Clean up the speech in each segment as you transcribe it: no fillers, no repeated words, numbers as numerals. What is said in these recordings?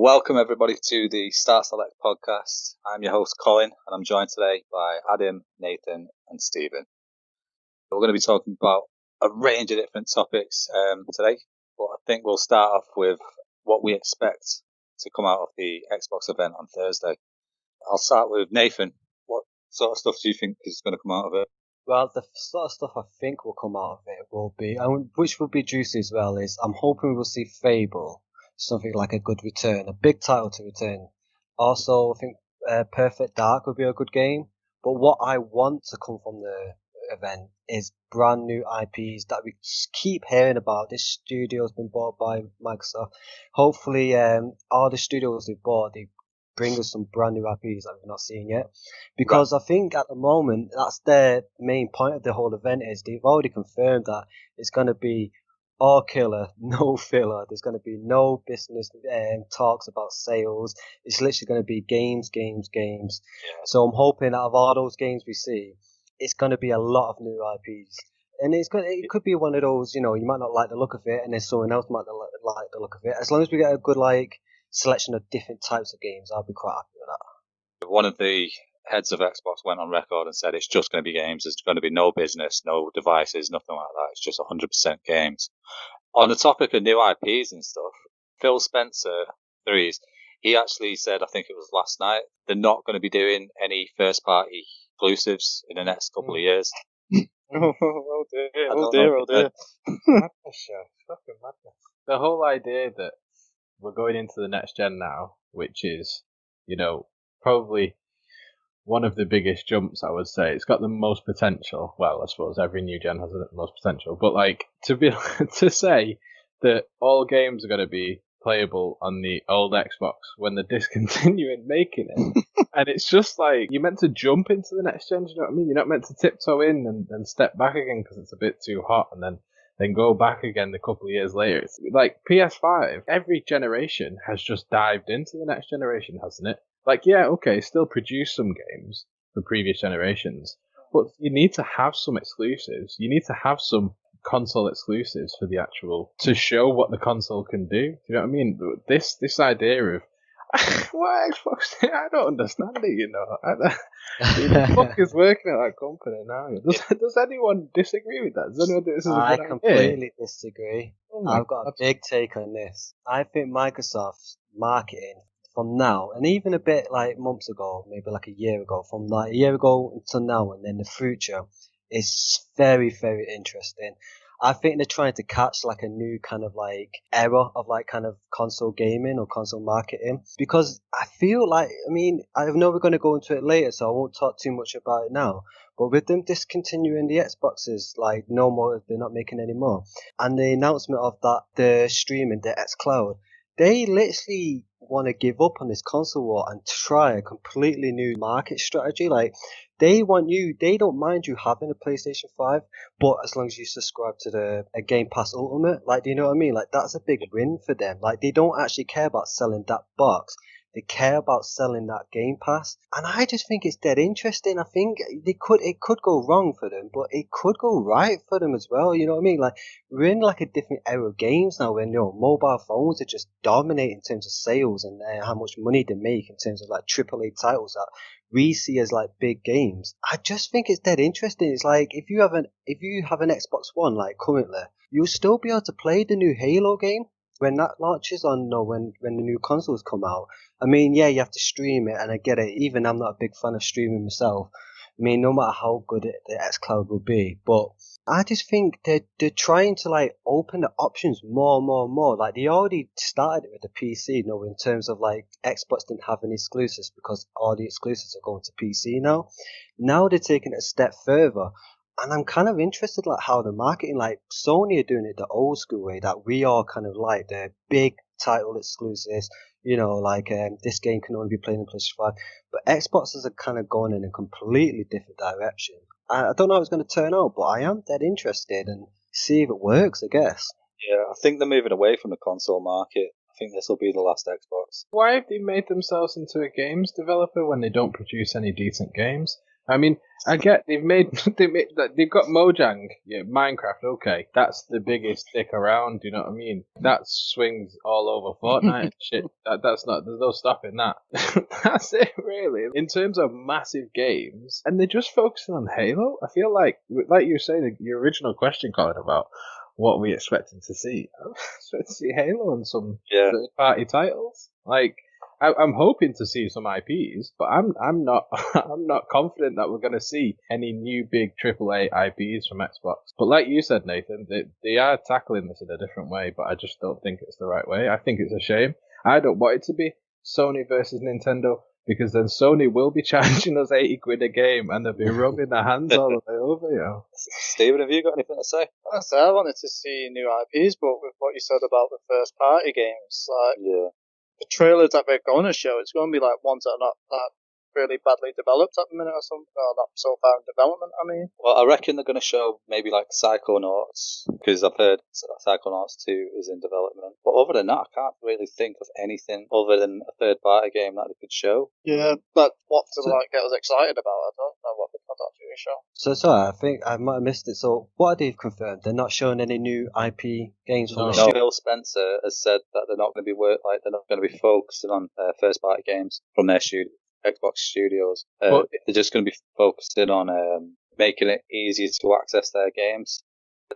Welcome everybody to the Start Select podcast. I'm your host Colin, and I'm joined today by Adam, Nathan, and Stephen. We're going to be talking about a range of different topics today, but I think we'll start off with what we expect to come out of the Xbox event on Thursday. I'll start with Nathan. What sort of stuff do you think is going to come out of it? Well, the sort of stuff I think will come out of it will be, which will be juicy as well, is I'm hoping we'll see Fable, something like a good return, a big title to return. Also, I think Perfect Dark would be a good game. But what I want to come from the event is brand new IPs that we keep hearing about. This studio's been bought by Microsoft. Hopefully, all the studios they've bought, they bring us some brand new IPs that we've not seen yet. Because I think at the moment, that's their main point of the whole event is they've already confirmed that it's going to be all killer, no filler. There's going to be no business talks about sales. It's literally going to be games. Yeah. So I'm hoping out of all those games we see, it's going to be a lot of new IPs. And it could be one of those, you might not like the look of it, and then someone else might not like the look of it. As long as we get a good, selection of different types of games, I'll be quite happy with that. One of the heads of Xbox went on record and said it's just going to be games. There's going to be no business, no devices, nothing like that. It's just 100% games. On the topic of new IPs and stuff, Phil Spencer, Threes, he actually said, I think it was last night, they're not going to be doing any first-party exclusives in the next couple of years. Oh dear. Madness show. Fucking madness. The whole idea that we're going into the next gen now, which is, probably one of the biggest jumps, I would say. It's got the most potential. Well, I suppose every new gen has the most potential. But, to say that all games are going to be playable on the old Xbox when they're discontinuing making it. And it's just you're meant to jump into the next gen, do you know what I mean? You're not meant to tiptoe in and then step back again because it's a bit too hot and then go back again a couple of years later. It's like PS5, every generation has just dived into the next generation, hasn't it? Still produce some games for previous generations, but you need to have some exclusives. You need to have some console exclusives for the to show what the console can do. Do you know what I mean? This idea of what Xbox? I don't understand it. Who the fuck is working at that company now? Does anyone disagree with that? Does anyone think this is a good idea? I completely disagree. I've got a big take on this. I think Microsoft's marketing from now, and even a bit months ago, maybe a year ago, from a year ago until now and then the future, is very, very interesting. I think they're trying to catch a new kind of era of kind of console gaming or console marketing, because I feel I know we're going to go into it later, so I won't talk too much about it now, but with them discontinuing the Xboxes, no more, they're not making any more, and the announcement of that, the streaming, the Xcloud, they literally want to give up on this console war and try a completely new market strategy. They don't mind you having a PlayStation 5, but as long as you subscribe to a Game Pass Ultimate, do you know what I mean? That's a big win for them. They don't actually care about selling that box. They care about selling that Game Pass. And I just think it's dead interesting. I think it could go wrong for them, but it could go right for them as well. You know what I mean? We're in a different era of games now when, mobile phones are just dominating in terms of sales and how much money they make in terms of AAA titles that we see as big games. I just think it's dead interesting. It's if you have an Xbox One currently, you'll still be able to play the new Halo game when that launches on, when the new consoles come out. You have to stream it, and I get it. Even I'm not a big fan of streaming myself. No matter how good the Xcloud will be, but I just think they're trying to open the options more and more and more. They already started it with the PC, in terms of Xbox didn't have any exclusives because all the exclusives are going to PC now. Now they're taking it a step further. And I'm kind of interested how the marketing, Sony are doing it the old school way, that we are kind of the big title exclusives, this game can only be played on PlayStation 5. But Xboxes are kind of going in a completely different direction. I don't know how it's going to turn out, but I am dead interested and see if it works, I guess. Yeah, I think they're moving away from the console market. I think this will be the last Xbox. Why have they made themselves into a games developer when they don't produce any decent games? I mean, I get they've got Mojang, yeah, Minecraft. Okay, that's the biggest stick around. You know what I mean? That swings all over Fortnite and shit. That's not. There's no stopping that. That's it, really. In terms of massive games, and they're just focusing on Halo. I feel like you were saying, your original question, Colin, about what we expecting to see. I expect to see Halo and some third-party titles. Like, I'm hoping to see some IPs, but I'm not I'm not confident that we're going to see any new big AAA IPs from Xbox. But like you said, Nathan, they are tackling this in a different way, but I just don't think it's the right way. I think it's a shame. I don't want it to be Sony versus Nintendo, because then Sony will be charging us £80 a game, and they'll be rubbing their hands all the way over, you know. Stephen, have you got anything to say? I wanted to see new IPs, but with what you said about the first party games, the trailers that they're going to show, it's going to be like ones that are not that really badly developed at the minute or something, or not so far in development, I mean. Well, I reckon they're going to show maybe like Psychonauts, because I've heard Psychonauts 2 is in development. But other than that, I can't really think of anything other than a third-party game that they could show. Yeah, but what to get us excited about, I don't know what they could actually show. So sorry, I think I might have missed it. So what they've confirmed, they're not showing any new IP games from the No, Phil Spencer has said that they're not going to be they're not going to be focusing on first-party games from their Xbox studios. They're just going to be focusing on making it easier to access their games,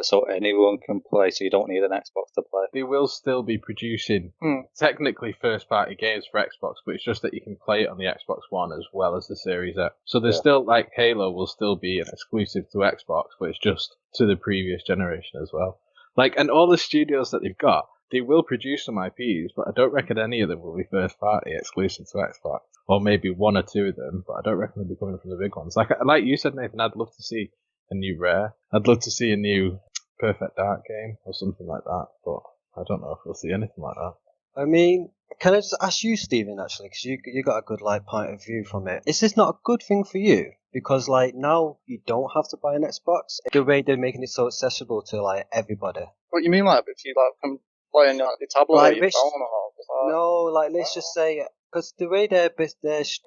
so anyone can play, so you don't need an Xbox to play. They will still be producing technically first-party games for Xbox, but it's just that you can play it on the Xbox One as well as the Series X. So there's still, like, Halo will still be an exclusive to Xbox, but it's just to the previous generation as well. Like, and all the studios that they've got, they will produce some IPs, but I don't reckon any of them will be first-party exclusive to Xbox. Or maybe one or two of them, but I don't reckon they'll be coming from the big ones. Like you said, Nathan, I'd love to see a new Rare. I'd love to see a new Perfect Dark game or something like that, but I don't know if we'll see anything like that. I mean, can I just ask you, Stephen, actually, because you got a good point of view from it. Is this not a good thing for you? Because now you don't have to buy an Xbox. The way they're making it so accessible to everybody. What you mean, if you can play on your tablet or your phone or all? No, let's just say, because the way they're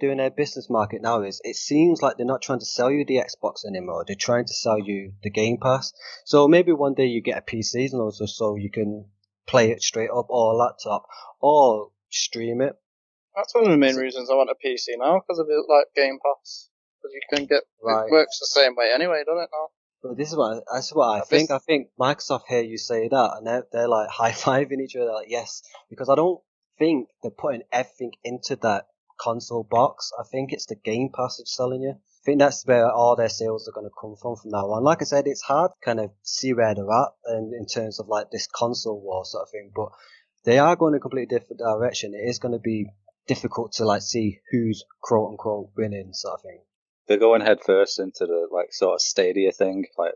doing their business market now is, it seems like they're not trying to sell you the Xbox anymore. They're trying to sell you the Game Pass. So maybe one day you get a PC and also so you can play it straight up, or a laptop, or stream it. That's one of the main reasons I want a PC now, because of it, Game Pass. Because you can get it works the same way anyway, doesn't it now? But this is what I think. I think Microsoft hear you say that, and they're high fiving each other, yes, because I don't think they're putting everything into that console box. I think it's the Game Pass that's selling you. I think that's where all their sales are going to come from now on. Like I said, it's hard to kind of see where they're at in terms of this console war sort of thing, but they are going a completely different direction. It is going to be difficult to see who's quote unquote winning sort of thing. They're going head first into the sort of Stadia thing. I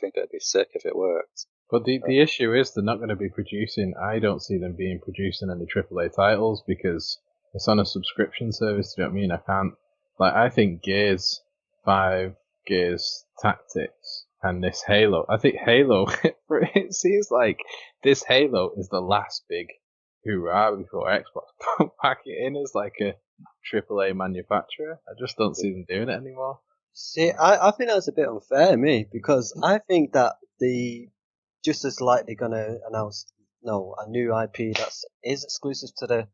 think it'd be sick if it worked. But the issue is they're not going to be producing. I don't see them producing any AAA titles because it's on a subscription service. Do you know what I mean? I can't. I think Gears 5, Gears Tactics, and this Halo. I think Halo. It seems like this Halo is the last big hoorah before Xbox pack it in as a AAA manufacturer. I just don't see them doing it anymore. See, I think that's a bit unfair, me, because I think that just as likely going to announce a new IP that is exclusive to the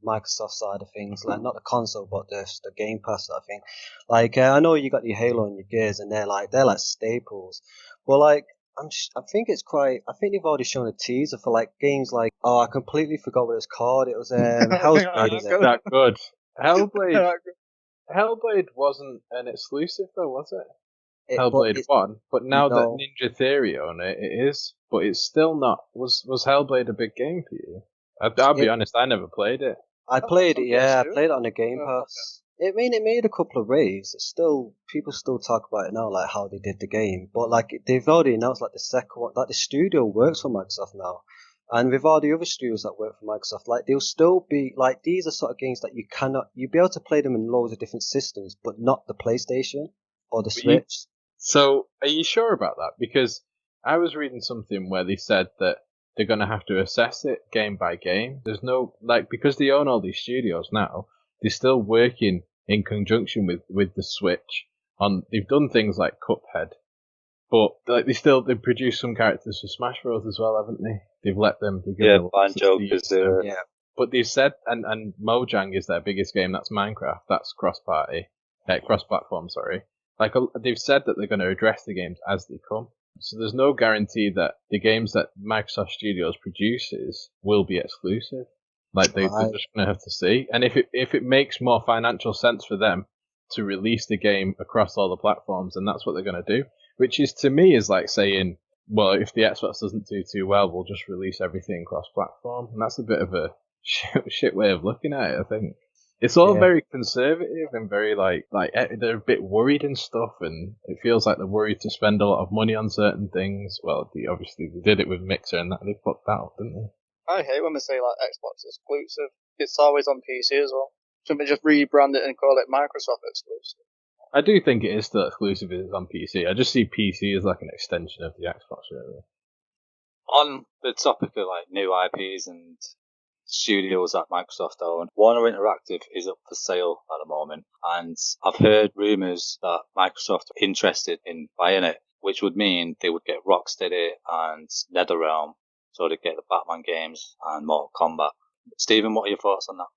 Microsoft side of things, not the console but the Game Pass sort of thing. I know you got your Halo and your Gears, and they're staples, but I think it's quite. I think they've already shown a teaser for games I completely forgot what it's called. It was Hellblade. Is that good? Hellblade wasn't an exclusive though, was it? Hellblade 1, but now that Ninja Theory own it, it is. But it's still not. Was Hellblade a big game for you? I'll be honest, I never played it. I played it, I played it on the Game Pass. It made a couple of raves. People still talk about it now, how they did the game. But they've already announced the second one, the studio works for Microsoft now. And with all the other studios that work for Microsoft, they'll still be these are sort of games that you'll be able to play them in loads of different systems, but not the PlayStation or the Switch. So are you sure about that? Because I was reading something where they said that they're going to have to assess it game by game. There's no, because they own all these studios now, they're still working in conjunction with the Switch. They've done things like Cuphead, but like they produced some characters for Smash Bros as well, haven't they? They've let them. Banjo Kazooie. Yeah. But they've said, and Mojang is their biggest game. That's Minecraft. That's cross-platform. Sorry. Like they've said that they're going to address the games as they come. So there's no guarantee that the games that Microsoft Studios produces will be exclusive. Like they're just going to have to see. And if it makes more financial sense for them to release the game across all the platforms, then that's what they're going to do. Which is, to me, is like saying, well, if the Xbox doesn't do too well, we'll just release everything cross-platform. And that's a bit of a shit way of looking at it, I think. It's all very conservative and very like they're a bit worried and stuff, and it feels like they're worried to spend a lot of money on certain things. Well, they did it with Mixer, and that they fucked out, didn't they? I hate when they say like Xbox exclusive. It's always on PC as well. Shouldn't they just rebrand it and call it Microsoft exclusive? I do think it is still exclusive if it's on PC. I just see PC as like an extension of the Xbox, really. On the topic of like new IPs and studios that Microsoft own, Warner Interactive is up for sale at the moment, and I've heard rumours that Microsoft are interested in buying it, which would mean they would get Rocksteady and NetherRealm, so they'd get the Batman games and Mortal Kombat. Stephen, what are your thoughts on that?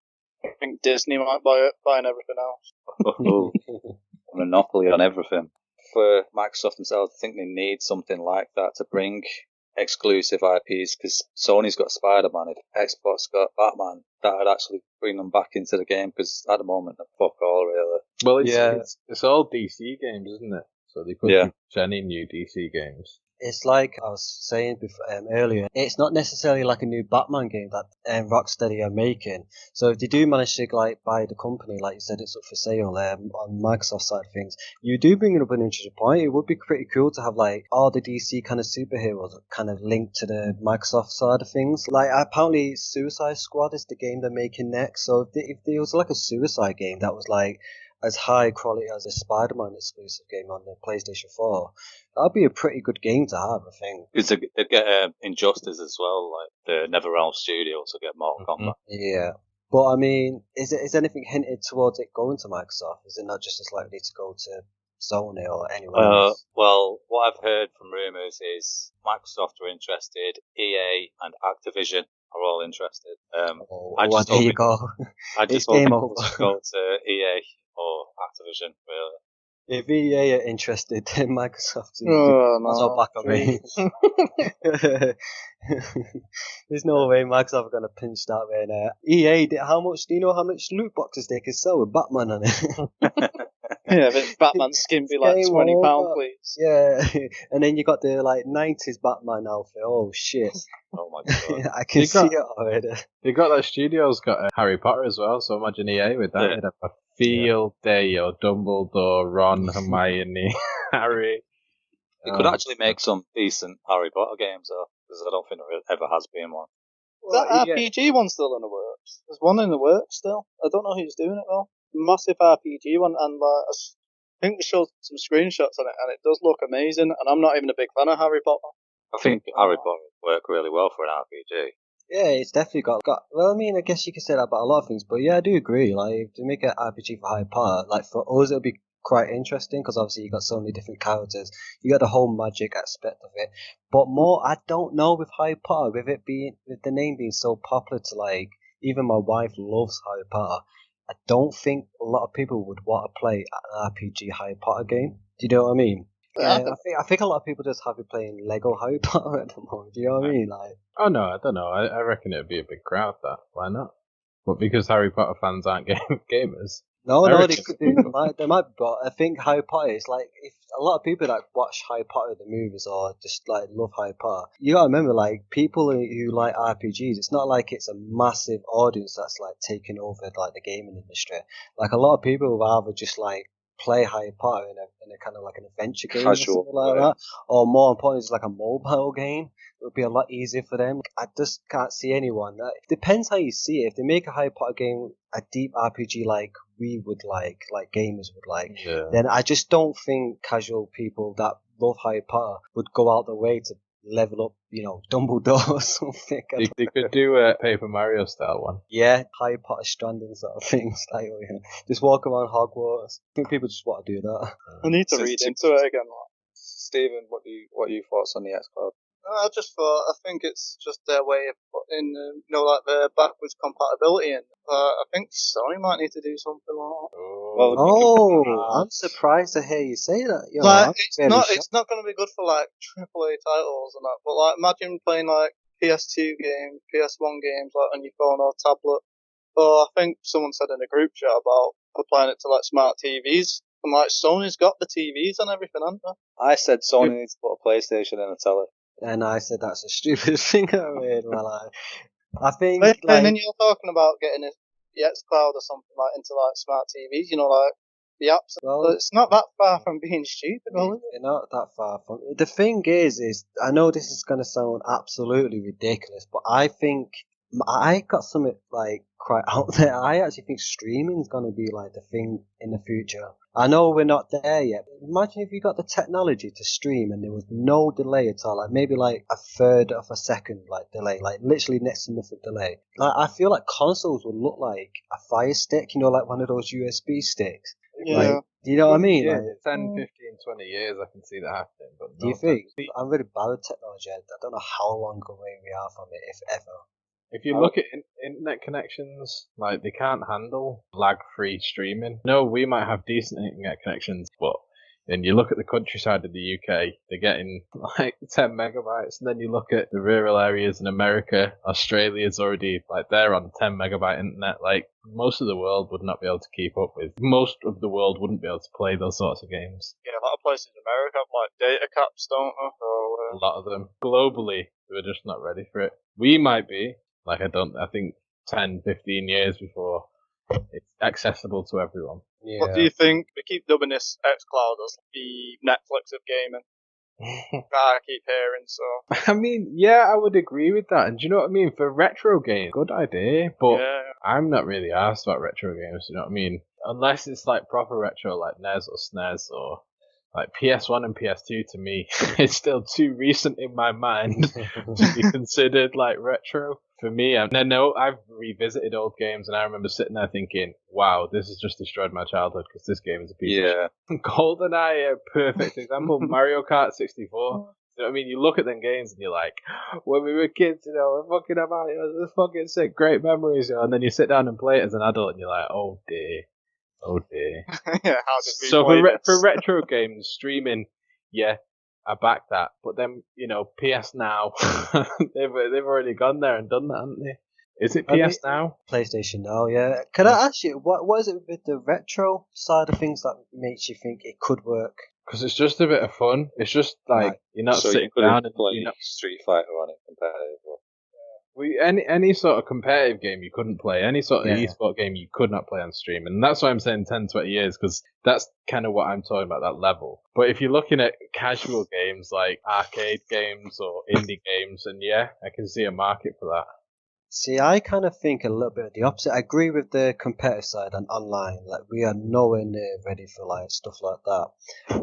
I think Disney might buy it, buying everything else. A monopoly on everything. For Microsoft themselves, I think they need something like that to bring exclusive IPs, because Sony's got Spider-Man. If Xbox got Batman, that would actually bring them back into the game, because at the moment, they're fuck all, really. Well, it's all DC games, isn't it? So they couldn't push any new DC games. It's like I was saying earlier, it's not necessarily like a new Batman game that Rocksteady are making. So if they do manage to like buy the company, like you said, it's up for sale on Microsoft side of things, you do bring up an interesting point. It would be pretty cool to have like all the DC kind of superheroes kind of linked to the Microsoft side of things. Like apparently Suicide Squad is the game they're making next. So if there was like a Suicide game that was like as high quality as a Spider-Man exclusive game on the PlayStation 4, that'd be a pretty good game to have, I think. Because they get Injustice as well, like the NetherRealm Studios will get Mortal Kombat. Yeah. But I mean, is anything hinted towards it going to Microsoft? Is it not just as likely to go to Sony or anyone else? Well, what I've heard from rumours is Microsoft are interested, EA and Activision are all interested. There you go. I just hope it doesn't go to EA or Activision, really. If EA are interested, then Microsoft is back on me. There's no way Microsoft are going to pinch that way. EA, do you know how much loot boxes they can sell with Batman on it? Yeah, if Batman skin be like £20, please. Yeah, and then you got the like 90s Batman outfit. Oh shit! Oh my god! I can see it already. They got that studio's got Harry Potter as well. So imagine EA with that. Yeah. You'd have a field day or Dumbledore, Ron, Hermione, Harry. They could actually make some decent Harry Potter games, though, because I don't think there ever has been one. That RPG one's still in the works. There's one in the works still. I don't know who's doing it though. Massive RPG one, and I think they showed some screenshots on it, and it does look amazing. And I'm not even a big fan of Harry Potter. I think Harry Potter would work really well for an RPG. Yeah, it's definitely got. Well, I mean, I guess you could say that about a lot of things, but yeah, I do agree. Like, if to make an RPG for Harry Potter, like for us, it'll be quite interesting because obviously you got so many different characters. You got the whole magic aspect of it, but more, I don't know with Harry Potter, with the name being so popular to like, even my wife loves Harry Potter. I don't think a lot of people would want to play an RPG Harry Potter game. Do you know what I mean? I think a lot of people just have it playing Lego Harry Potter at the moment. Do you know what I mean? Like, oh no, I don't know. I reckon it'd be a big crowd. That why not? But because Harry Potter fans aren't gamers. No, they might. But I think Harry Potter is like, if a lot of people that watch Harry Potter the movies or just like love Harry Potter, you gotta remember, like, people who like RPGs, it's not like it's a massive audience that's like taking over like the gaming industry. Like, a lot of people would rather just like play Harry Potter in a kind of like an adventure game or something like that, or more important, it's like a mobile game. It would be a lot easier for them. I just can't see anyone. It depends how you see it. If they make a Harry Potter game, a deep RPG like we would like gamers would like, then I just don't think casual people that love Harry Potter would go out their way to level up, Dumbledore or something. They could do a Paper Mario style one. Yeah, Harry Potter stranding sort of things. Like, just walk around Hogwarts. I think people just want to do that. I need to read into it again. Stephen, what are your thoughts on the Xcloud? I think it's just their way of putting, like the backwards compatibility in. I think Sony might need to do something like that. I'm surprised to hear you say that. It's not going to be good for like AAA titles and that. But like, imagine playing like PS2 games, PS1 games, like on your phone or tablet. Or I think someone said in a group chat about applying it to like smart TVs. And like, Sony's got the TVs and everything, haven't they? I said Sony needs to put a PlayStation in a telly. And I said that's a stupid thing I made in my life. I think, and then you're talking about getting the Xcloud or something like into like smart TVs, like the apps. Well, it's not that far from being stupid, is it? You're not that far from. The thing is I know this is going to sound absolutely ridiculous, but I think I got something like quite out there. I actually think streaming is going to be like the thing in the future. I know we're not there yet. Imagine if you got the technology to stream and there was no delay at all, like maybe like a third of a second like delay, like literally next to nothing delay. Like, I feel like consoles would look like a Fire Stick, like one of those USB sticks. Yeah. Like, do you know what I mean? Yeah, like, 10, 15, 20 years I can see that happening. But do you think? I'm really bad at technology. I don't know how long away we are from it, if ever. If you look at internet connections, like, they can't handle lag-free streaming. No, we might have decent internet connections, but then you look at the countryside of the UK, they're getting like 10 megabytes, and then you look at the rural areas in America, Australia's already, like, they're on 10 megabyte internet. Like, most of the world would not be able to keep up with. Most of the world wouldn't be able to play those sorts of games. Yeah, a lot of places in America have like data caps, don't they? A lot of them. Globally, we're just not ready for it. We might be. Like, I think 10, 15 years before it's accessible to everyone. Yeah. What do you think? We keep dubbing this Xcloud as the Netflix of gaming. I keep hearing, so. I mean, yeah, I would agree with that. And do you know what I mean? For retro games, good idea. But I'm not really asked about retro games, you know what I mean? Unless it's like proper retro, like NES or SNES or like PS1 and PS2, to me, it's still too recent in my mind to be considered like retro. For me, I've revisited old games, and I remember sitting there thinking, wow, this has just destroyed my childhood because this game is a piece of shit. GoldenEye, a perfect example. Mario Kart 64. You know what I mean? You look at them games and you're like, when we were kids, we're fucking about it. It's fucking sick, great memories. And then you sit down and play it as an adult and you're like, oh dear. Oh dear. Yeah, how did we So play for retro games, streaming, yeah, I back that. But then, PS Now, they've already gone there and done that, haven't they? Is it PS Now? PlayStation Now, yeah. Can I ask you, what is it with the retro side of things that makes you think it could work? Because it's just a bit of fun. It's just like, you're not sitting down and play Street Fighter on it competitive. Any sort of competitive game you couldn't play, any sort of esport game you could not play on stream, and that's why I'm saying 10, 20 years, because that's kind of what I'm talking about, that level. But if you're looking at casual games like arcade games or indie games, then yeah, I can see a market for that. See, I kind of think a little bit of the opposite. I agree with the competitive side and online. Like, we are nowhere near ready for like stuff like that.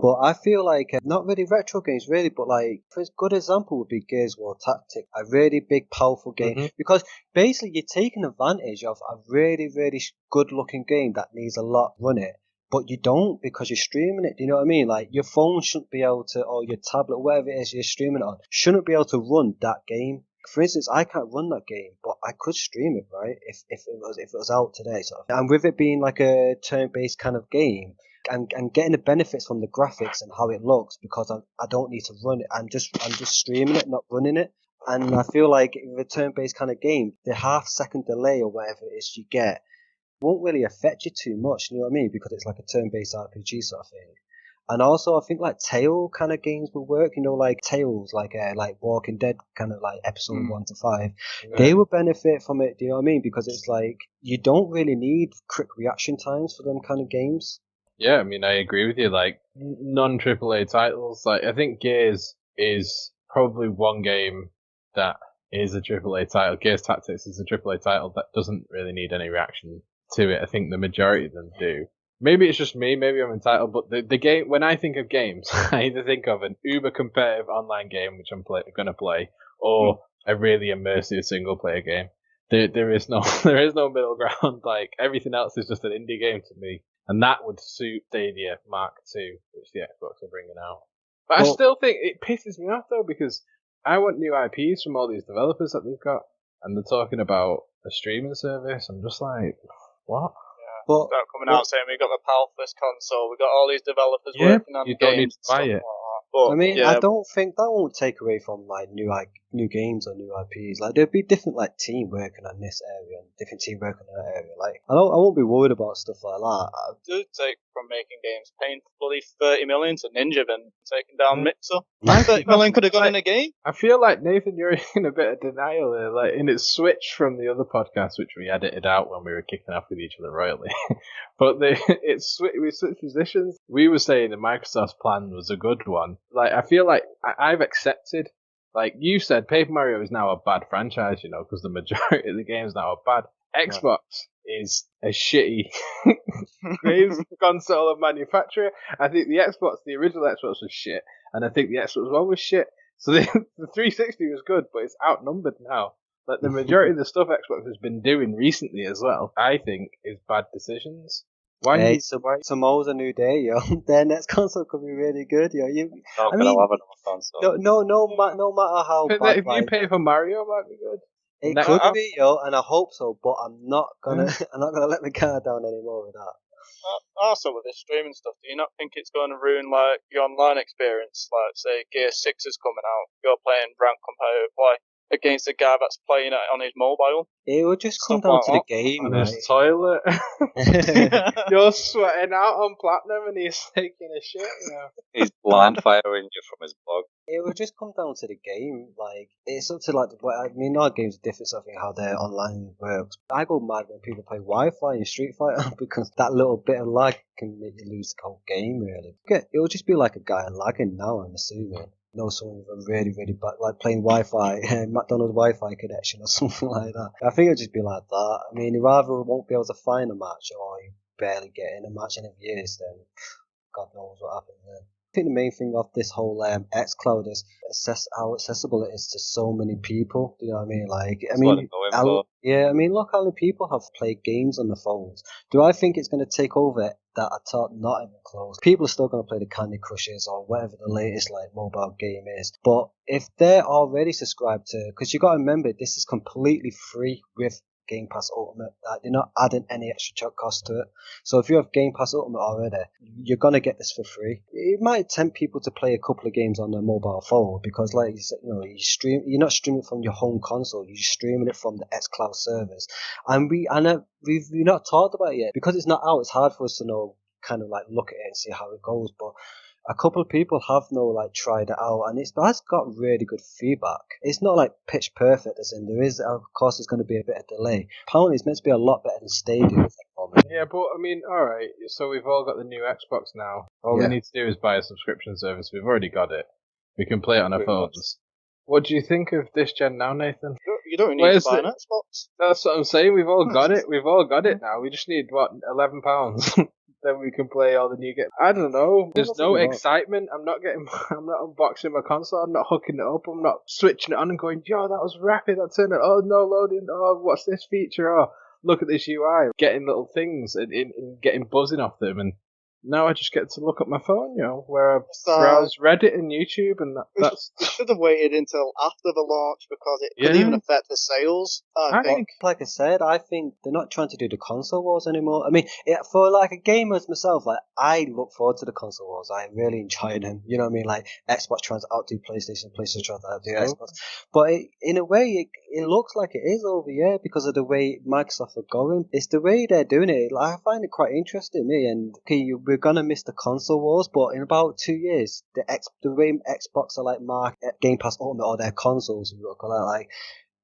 But I feel like not really retro games, really, but like for a good example would be Gears of War Tactics, a really big, powerful game. Because basically you're taking advantage of a really, really good-looking game that needs a lot run it. But you don't, because you're streaming it. Do you know what I mean? Like, your phone shouldn't be able to, or your tablet, whatever it is you're streaming it on, shouldn't be able to run that game. For instance, I can't run that game, but I could stream it, right? If it was out today, sort of. And with it being like a turn-based kind of game, and getting the benefits from the graphics and how it looks, because I don't need to run it. I'm just streaming it, not running it. And I feel like with a turn-based kind of game, the half-second delay or whatever it is you get won't really affect you too much. You know what I mean? Because it's like a turn-based RPG sort of thing. And also, I think like Tale kind of games will work, like Tales, like Walking Dead, kind of like episode 1 to 5. Yeah. They will benefit from it, do you know what I mean? Because it's like, you don't really need quick reaction times for them kind of games. Yeah, I mean, I agree with you. Like, non-AAA titles, like, I think Gears is probably one game that is a AAA title. Gears Tactics is a AAA title that doesn't really need any reaction to it. I think the majority of them do. maybe it's just me, maybe I'm entitled, but the game, when I think of games, I either think of an uber competitive online game, which I'm going to play, or a really immersive single player game. There is no middle ground. Like, everything else is just an indie game to me, and that would suit Stadia Mark II, which the Xbox are bringing out. But I still think it pisses me off though, because I want new IPs from all these developers that they've got, and they're talking about a streaming service. I'm just like, what? But start coming out saying we got the powerfulest console, we got all these developers working on you games. Don't need to buy it. But, I mean, I don't think that won't take away from like new games or new IPs. Like, there'll be different like team working on this area and different team working on that area. Like, I won't be worried about stuff like that. I do take from making games, paying bloody 30 million to Ninja and taking down Mixer. 30 million could have gone in a game. I feel like, Nathan, you're in a bit of denial there. Like, and it's switched from the other podcast, which we edited out when we were kicking off with each other royally. But we switched positions. We were saying that Microsoft's plan was a good one. Like, I feel like I've accepted. Like you said, Paper Mario is now a bad franchise, because the majority of the games now are bad. Xbox is a shitty games console and manufacturer. I think the original Xbox was shit, and I think the Xbox One was shit. So the 360 was good, but it's outnumbered now. Like, the majority of the stuff Xbox has been doing recently as well, I think, is bad decisions. Tomorrow's a new day, yo. Their next console could be really good, yo. I'll have another console. No matter how bad. If you pay for Mario, it might be good. It could be, yo, and I hope so. But I'm not gonna let my guard down anymore with that. Also, with this streaming stuff, do you not think it's going to ruin like your online experience? Like, say, Gear 6 is coming out, you're playing ranked competitive play against a guy that's playing it on his mobile. It would just come down to the game, on his toilet. You're sweating out on platinum, and he's taking a shit. He's blind firing you from his blog. It would just come down to the game. Like, it's up to like our games are different. So I think how their online works. I go mad when people play Wi-Fi in Street Fighter because that little bit of lag can make you lose the whole game. Really, it will just be like a guy lagging now. I'm assuming. Someone with a really, really bad, like playing Wi-Fi, McDonald's Wi-Fi connection or something like that. I think it'll just be like that. I mean, you either won't be able to find a match or you barely get in a match in years, then God knows what happens then. I think the main thing of this whole Xcloud is how accessible it is to so many people. Do you know what I mean? Like, look how many people have played games on the phones. Do I think it's going to take over that are not even close? People are still going to play the Candy Crushes or whatever the latest like mobile game is. But if they're already subscribed to, because you got to remember this is completely free with Game Pass Ultimate. They're not adding any extra cost to it. So if you have Game Pass Ultimate already, you're gonna get this for free. It might tempt people to play a couple of games on their mobile phone because, like you said, you're not streaming from your home console. You're streaming it from the Xcloud servers. And we've not talked about it yet because it's not out. It's hard for us to know, kind of like look at it and see how it goes. But a couple of people have tried it out, and it has got really good feedback. It's not like pitch perfect, as in there's going to be a bit of delay. Apparently, it's meant to be a lot better than Stadia. Yeah, but I mean, all right. So we've all got the new Xbox now. All we need to do is buy a subscription service. We've already got it. We can play it on our phones. What do you think of this gen now, Nathan? You don't need to buy an Xbox. That's what I'm saying. We've all got it. We've all got it now. We just need £11. Then we can play all the new games. I don't know. There's no excitement. I'm not unboxing my console. I'm not hooking it up. I'm not switching it on and going, yo, that was rapid. I turned it. Oh, no loading. Oh, what's this feature? Oh, look at this UI. Getting little things and getting buzzing off them. And now I just get to look at my phone, where I browse Reddit and YouTube, and that's... We should have waited until after the launch because it could even affect the sales, I think. Like I said, I think they're not trying to do the console wars anymore. I mean, for like a gamer as myself, like, I look forward to the console wars. I really enjoy them. You know what I mean? Like, Xbox trying to outdo PlayStation trying to outdo Xbox. But in a way, it looks like it is over, because of the way Microsoft are going. It's the way they're doing it. Like, I find it quite interesting, and we're gonna miss the console wars, but in about 2 years, the way Xbox are like Game Pass Ultimate or their consoles, like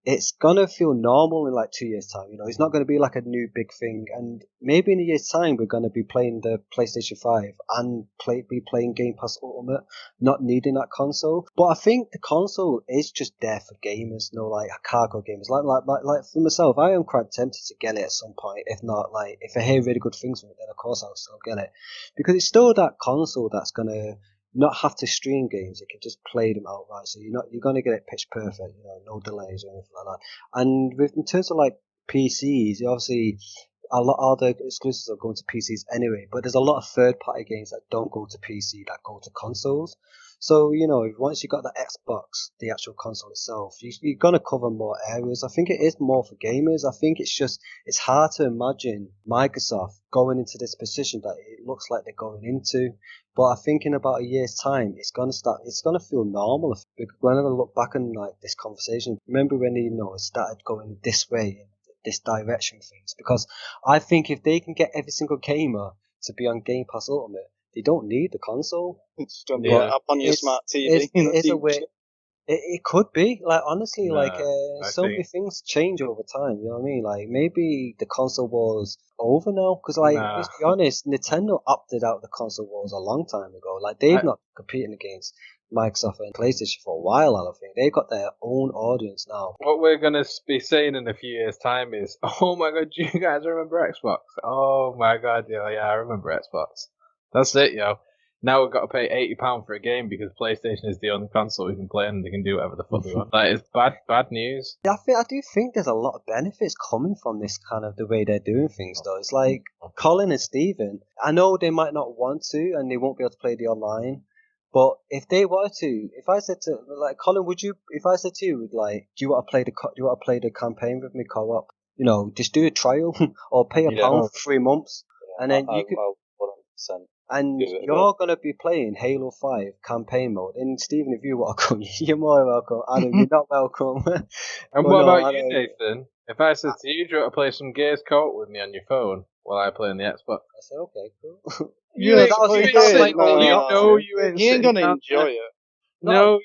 it's gonna feel normal in like 2 years' time. It's not gonna be like a new big thing. And maybe in a year's time, we're gonna be playing the PlayStation 5 and be playing Game Pass Ultimate, not needing that console. But I think the console is just there for gamers, like hardcore gamers. Like for myself, I am quite tempted to get it at some point. If not, like if I hear really good things from it, then of course I'll still get it, because it's still that console that's gonna not have to stream games. You can just play them outright. So you're gonna get it pitch perfect, no delays or anything like that. And in terms of like PCs, obviously a lot of the exclusives are going to PCs anyway, but there's a lot of third party games that don't go to PC that go to consoles. So, once you got the Xbox, the actual console itself, you're going to cover more areas. I think it is more for gamers. I think it's hard to imagine Microsoft going into this position that it looks like they're going into. But I think in about a year's time, it's going to feel normal. Whenever I look back on like this conversation, remember when, it started going this way, this direction things, because I think if they can get every single gamer to be on Game Pass Ultimate, they don't need the console. It's just up on your smart TV. It could be, like, honestly, many things change over time, you know what I mean? Like, maybe the console wars over now, because, let's be honest, Nintendo opted out of the console wars a long time ago. Like, they've not competing against Microsoft and PlayStation for a while, I don't think. They've got their own audience now. What we're going to be saying in a few years' time is, oh my god, do you guys remember Xbox? Oh my god, yeah, I remember Xbox. That's it, yo. Now we've got to pay £80 for a game because PlayStation is the only console we can play and they can do whatever the fuck they want. Like, it's bad news. Yeah, I do think there's a lot of benefits coming from this kind of the way they're doing things, though. It's like Colin and Steven, I know they might not want to and they won't be able to play the online, but if they were to, if I said to, like, Colin, if I said to you, like, do you want to play the campaign with me co-op? Just do a trial or pay £1 for 3 months, and then you could. 100%. And you're going to be playing Halo 5 campaign mode. And Stephen, if you want to come, you're more welcome. Adam, you're not welcome. And what about you, Nathan? If I said to you, do you want to play some Gears co-op with me on your phone while I play on the Xbox? I said, okay, cool. You ain't going to enjoy it. You're not.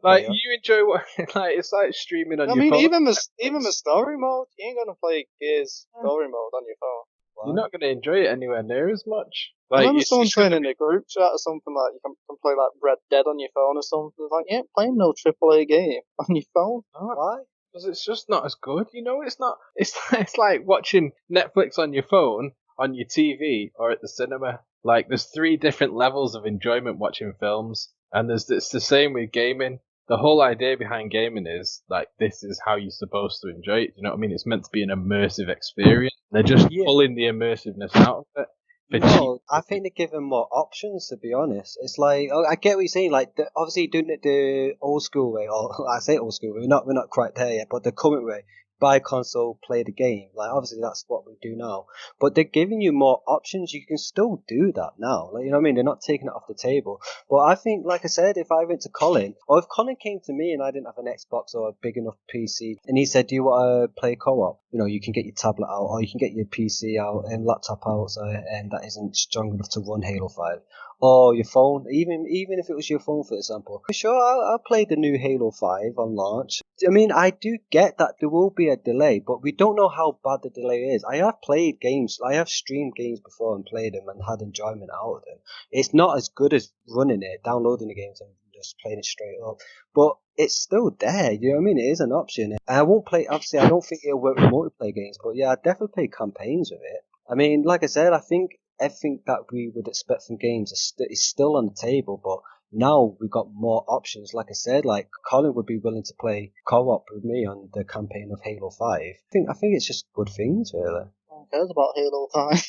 Like, you enjoy what? Like, it's like streaming on your phone. I mean, even the story mode, you ain't going to play Gears story mode on your phone. You're not going to enjoy it anywhere near as much. Like, I remember someone saying in a group chat or something like you can play like Red Dead on your phone or something. It's like, you ain't playing no AAA game on your phone. Why? Because it's just not as good. It's not. It's like watching Netflix on your phone, on your TV, or at the cinema. Like, there's 3 different levels of enjoyment watching films, and it's the same with gaming. The whole idea behind gaming is, like, this is how you're supposed to enjoy it. You know what I mean? It's meant to be an immersive experience. They're just pulling the immersiveness out of it. I think they're giving more options, to be honest. It's like, I get what you're saying. Like, obviously doing it the old school way, or I say old school way, we're not quite there yet, but the current way. Buy a console, play the game. Like, obviously that's what we do now. But they're giving you more options. You can still do that now. Like, you know what I mean? They're not taking it off the table. But I think, like I said, if I went to Colin, or if Colin came to me and I didn't have an Xbox or a big enough PC, and he said, do you want to play co-op? You can get your tablet out, or you can get your PC out and laptop out, and that isn't strong enough to run Halo 5. Or your phone, even if it was your phone, for example. For sure, I'll play the new Halo 5 on launch. I mean, I do get that there will be a delay, but we don't know how bad the delay is. I have played games, I have streamed games before and played them and had enjoyment out of them. It's not as good as running it, downloading the games and just playing it straight up. But it's still there, you know what I mean? It is an option. And I won't play, obviously, I don't think it'll work with multiplayer games, but yeah, I definitely play campaigns with it. I mean, like I said, I think everything that we would expect from games is still on the table, but now we've got more options. Like I said, like Colin would be willing to play co-op with me on the campaign of Halo 5. I think it's just good things, really. Who cares about Halo 5?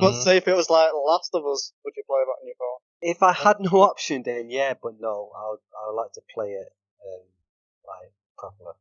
But say if it was like Last of Us, would you play that on your phone? If I had no option, then yeah, but no, I would like to play it like properly.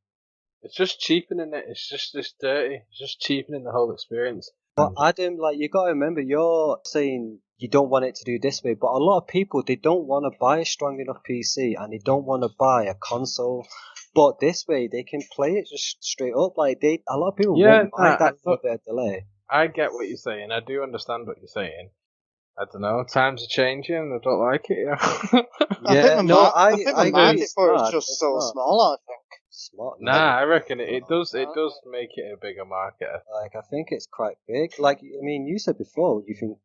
It's just cheapening it. It's just dirty. It's just cheapening the whole experience. But Adam, like, you gotta remember, you're saying you don't want it to do this way, but a lot of people, they don't want to buy a strong enough PC and they don't want to buy a console. But this way, they can play it just straight up. Like, a lot of people won't buy that for their delay. I get what you're saying. I do understand what you're saying. I don't know. Times are changing. I don't like it. I think the market for it is just so small. I think smart. Nah, I reckon it does make it a bigger market. Like, I think it's quite big. Like, I mean, you said before, you think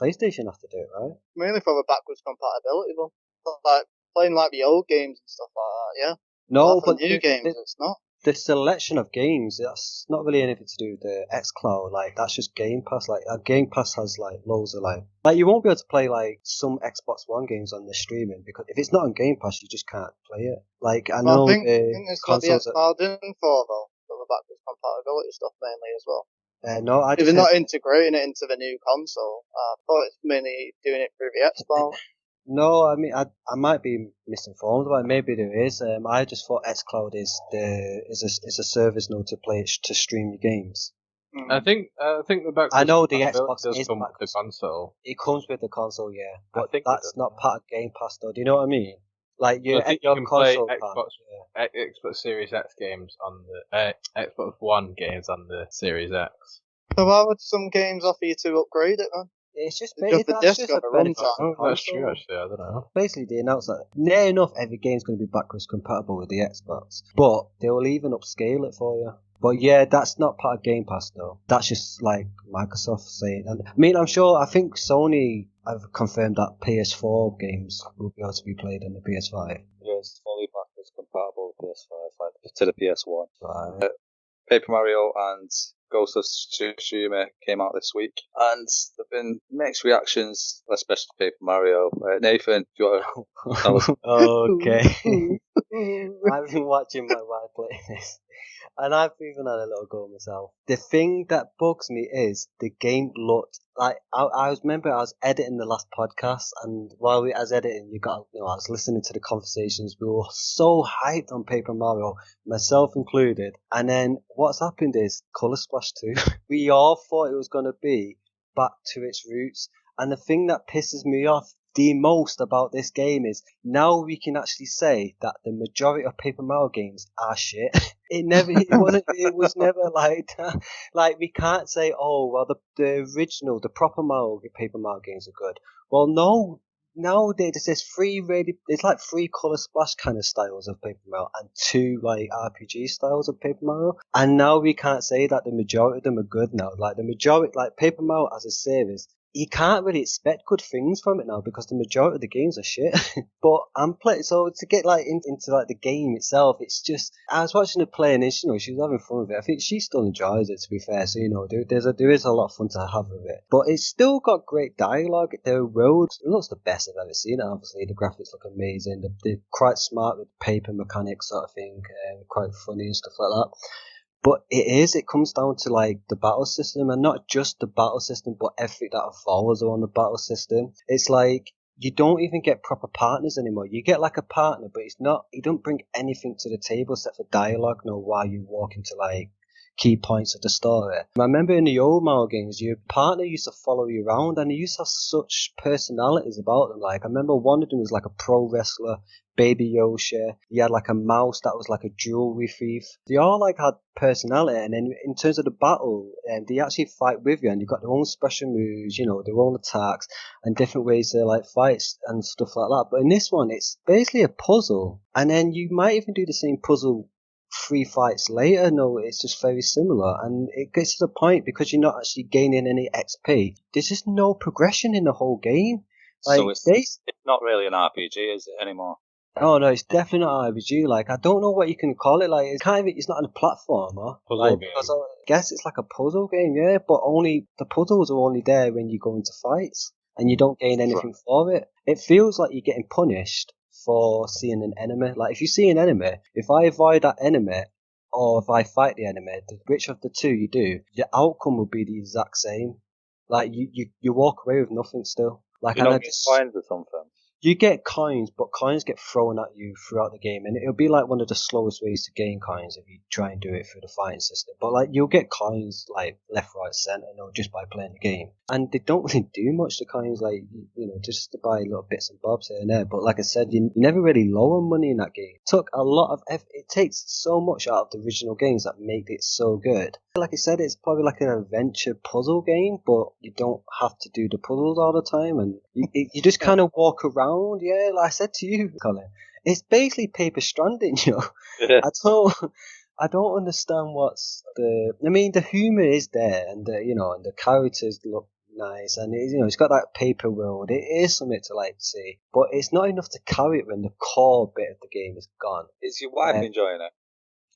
PlayStation have to do it, right? Mainly for the backwards compatibility, though. Like, playing like the old games and stuff like that, yeah? No, For but the new games, it's not. the selection of games, that's not really anything to do with the Xcloud. Like, that's just Game Pass. Like, Game Pass has, like, loads of, like, you won't be able to play, like, some Xbox One games on the streaming, because if it's not on Game Pass, you just can't play it. Like, I know I think the it's what the consoles Xcloud in for, though, for the backwards compatibility stuff mainly as well. no, I If just they're said, not integrating it into the new console, I thought it's mainly doing it through the Xcloud. no, I mean, I might be misinformed, but maybe there is. I just thought Xcloud is a service now to play to stream your games. I think the backwards I know the compatibility Xbox does is come with the backwards. console. It comes with the console, yeah, I but think it that's does, not yeah. part of Game Pass, though. Do you know what I mean? Like I think you your can play console can't. Xbox Series X games on the Xbox One games on the Series X. So why would some games offer you to upgrade it, then? It's just It's just the that's disc just or a the benefit runtime. of the Oh, that's true. console. Actually, I don't know. Basically, they announced that near enough every game's going to be backwards compatible with the Xbox, but they will even upscale it for you. But yeah, that's not part of Game Pass though. That's just like Microsoft saying. And I mean, I think Sony have confirmed that PS4 games will be able to be played on the PS5. Yeah, it's fully backwards compatible with PS5, like to the PS1. Right. Paper Mario and Ghosts of Tsushimi came out this week, and there've been mixed reactions, especially to Paper Mario. Nathan, do you want to tell us? Okay. I've been watching my wife play this, and I've even had a little go myself. The thing that bugs me is the game looked like I was editing the last podcast, and while I was editing, I was listening to the conversations. We were so hyped on Paper Mario, myself included, and then what's happened is Color Splash 2. We all thought it was gonna be back to its roots, and the thing that pisses me off the most about this game is now we can actually say that the majority of Paper Mario games are shit. It was never like that. Like, we can't say, oh, well, the original, the proper Paper Mario games are good. Well, no, nowadays there's like three Color Splash kind of styles of Paper Mario and two like RPG styles of Paper Mario. And now we can't say that the majority of them are good now. Like, the majority, like Paper Mario as a series, you can't really expect good things from it now because the majority of the games are shit. But I'm playing, so to get like into like the game itself, it's just, I was watching her play and she was having fun with it. I think she still enjoys it, to be fair. So there is a lot of fun to have with it. But it's still got great dialogue. The world, it looks the best I've ever seen it. Obviously, the graphics look amazing. They're quite smart with paper mechanics sort of thing, quite funny and stuff like that. But it comes down to like the battle system, and not just the battle system, but everything that evolves around the battle system. It's like, you don't even get proper partners anymore. You get like a partner, but you don't bring anything to the table except for dialogue, while you walk into like key points of the story. I remember in the old Mario games, your partner used to follow you around, and they used to have such personalities about them. Like, I remember one of them was like a pro wrestler, Baby Yoshi. He had like a mouse that was like a jewelry thief. They all like had personality, and then in terms of the battle, they actually fight with you, and you've got their own special moves, their own attacks, and different ways to like fight and stuff like that. But in this one, it's basically a puzzle, and then you might even do the same puzzle 3 fights later. No, it's just very similar, and it gets to the point because you're not actually gaining any XP. There's just no progression in the whole game. Like, So it's not really an RPG, is it, anymore? Oh no, it's definitely not RPG. Like, I don't know what you can call it. Like, it's not a platformer. Puzzle game. Because I guess it's like a puzzle game, yeah. But only the puzzles are only there when you go into fights, and you don't gain anything for it. It feels like you're getting punished for seeing an enemy. Like, if you see an enemy, if I avoid that enemy, or if I fight the enemy, which of the two you do, the outcome will be the exact same. Like, you walk away with nothing still. Like, You don't get coins or something. You get coins, but coins get thrown at you throughout the game, and it'll be like one of the slowest ways to gain coins if you try and do it through the fighting system. But like, you'll get coins like left, right, centre, just by playing the game, and they don't really do much to coins, like just to buy little bits and bobs here and there. But like I said, you never really low on money in that game. It takes so much out of the original games that make it so good. Like I said, it's probably like an adventure puzzle game, but you don't have to do the puzzles all the time, and you just kind of walk around. Yeah, like I said to you, Colin, It's basically Paper Stranding, you know. Yeah. I don't understand what's the. I mean, the humor is there, and and the characters look nice, and it's got that paper world. It is something to like see, but it's not enough to carry it when the core bit of the game is gone. Is your wife enjoying it?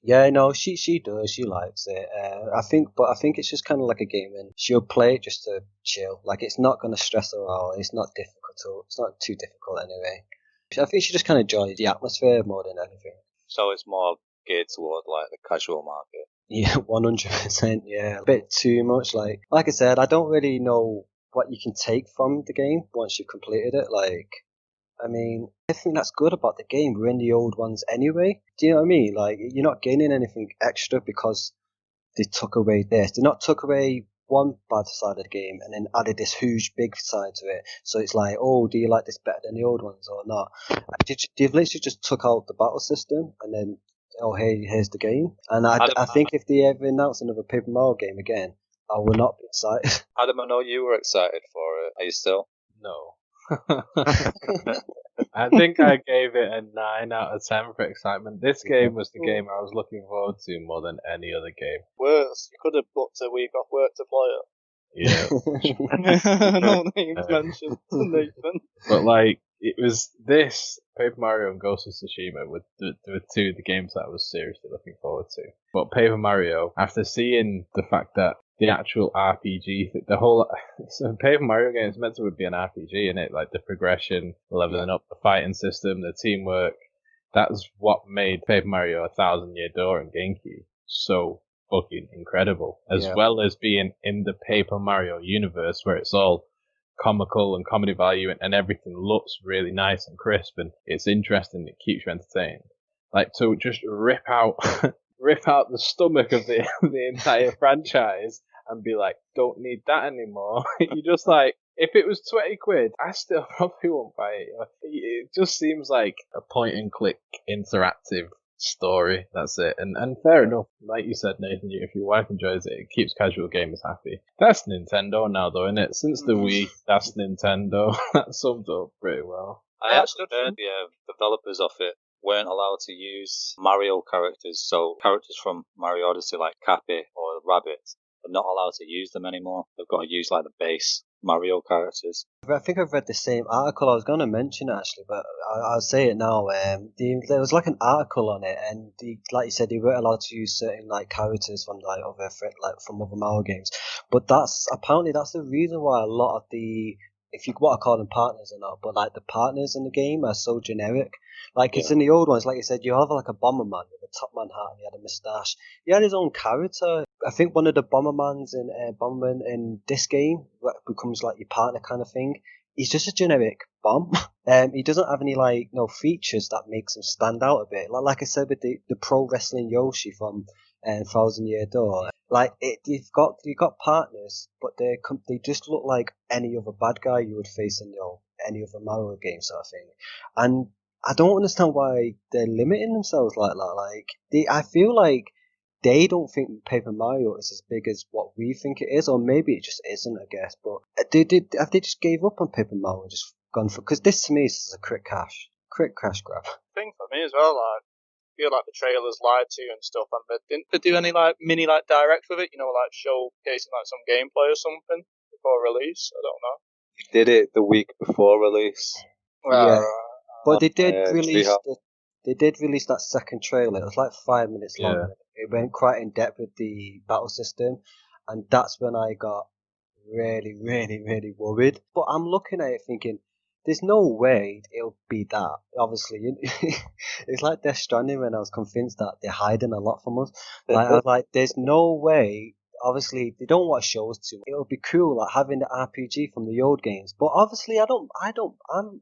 Yeah, no, she does. She likes it. I think it's just kind of like a game, and she'll play it just to chill. Like it's not going to stress her out. It's not difficult. It's not too difficult anyway. I think she just kind of enjoys the atmosphere more than anything. So it's more geared toward like the casual market. Yeah, 100%. Yeah, a bit too much. Like I said, I don't really know what you can take from the game once you've completed it. Like, I mean, everything that's good about the game were in the old ones anyway. Do you know what I mean? Like, you're not gaining anything extra because they took away this. They not took away one bad side of the game and then added this huge big side to it. So it's like, oh, do you like this better than the old ones or not? They've literally just took out the battle system and then, oh, hey, here's the game. And I think if they ever announce another Paper Mario game again, I will not be excited. Adam, I know you were excited for it. Are you still? No. I think I gave it a 9 out of 10 for excitement. This game was the game I was looking forward to more than any other game. Worse, you could have booked a week off work to play it. Yeah. No names mentioned, Nathan. But like, it was this, Paper Mario and Ghosts of Tsushima were two of the games that I was seriously looking forward to. But Paper Mario, after seeing the fact that the actual RPG, so Paper Mario game is meant to be an RPG, and it like the progression, leveling up, the fighting system, the teamwork. That's what made Paper Mario 1,000 Year Door and GameCube so fucking incredible, as well as being in the Paper Mario universe where it's all comical and comedy value and everything looks really nice and crisp and it's interesting. It keeps you entertained. Like to just rip out the stomach of the entire franchise and be like, don't need that anymore. You just like, if it was 20 quid, I still probably won't buy it. It just seems like a point and click interactive story. That's it. And fair enough. Like you said, Nathan, if your wife enjoys it, it keeps casual gamers happy. That's Nintendo now, though, isn't it? Since the Wii, that's Nintendo. That sums up pretty well. I actually heard the developers of it weren't allowed to use Mario characters, so characters from Mario Odyssey like Cappy or Rabbit are not allowed to use them anymore. They've got to use like the base Mario characters. I think I've read the same article. I was going to mention it actually, but I'll say it now. There was like an article on it, and like you said, they weren't allowed to use certain like characters from from other Mario games. But that's the reason why a lot of the, if you want to call them partners or not, but like the partners in the game are so generic. Like it's in the old ones, like you said, you have like a Bomberman with a Top Man hat and he had a moustache. He had his own character. I think one of the Bombermans in this game becomes like your partner kind of thing. He's just a generic bomb. He doesn't have any features that makes him stand out a bit. Like I said with the pro wrestling Yoshi from 1,000 Year Door. You've got partners, but they just look like any other bad guy you would face in any other Mario game sort of thing. And I don't understand why they're limiting themselves like that. I feel like they don't think Paper Mario is as big as what we think it is, or maybe it just isn't, I guess. But have they just gave up on Paper Mario and just gone for? Because this to me is a quick cash grab. Thing for me as well, like I feel like the trailers lied to you and stuff, and didn't they do any mini direct with it? Showcasing like some gameplay or something before release. I don't know. They did it the week before release. Yeah. But they did release that second trailer. It was like 5 minutes long. Yeah. It went quite in depth with the battle system, and that's when I got really, really, really worried. But I'm looking at it thinking, there's no way it'll be that. Obviously, it's like Death Stranding when I was convinced that they're hiding a lot from us. I was like, there's no way. Obviously, they don't want to show us too much. It would be cool, like having the RPG from the old games. But obviously, I'm